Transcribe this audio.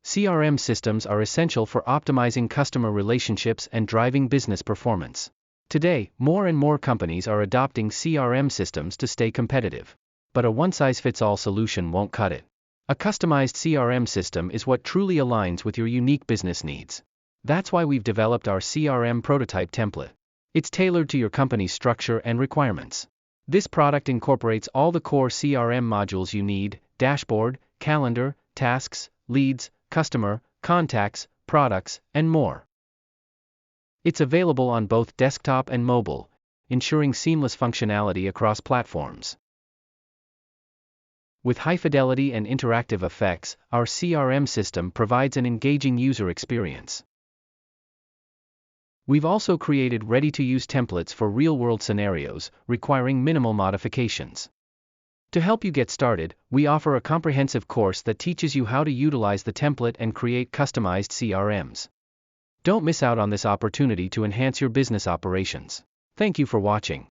CRM systems are essential for optimizing customer relationships and driving business performance. Today, more and more companies are adopting CRM systems to stay competitive. But a one-size-fits-all solution won't cut it. A customized CRM system is what truly aligns with your unique business needs. That's why we've developed our CRM prototype template. It's tailored to your company's structure and requirements. This product incorporates all the core CRM modules you need: dashboard, calendar, tasks, leads, customer, contacts, products, and more. It's available on both desktop and mobile, ensuring seamless functionality across platforms. With high fidelity and interactive effects, our CRM system provides an engaging user experience. We've also created ready-to-use templates for real-world scenarios, requiring minimal modifications. To help you get started, we offer a comprehensive course that teaches you how to utilize the template and create customized CRMs. Don't miss out on this opportunity to enhance your business operations. Thank you for watching.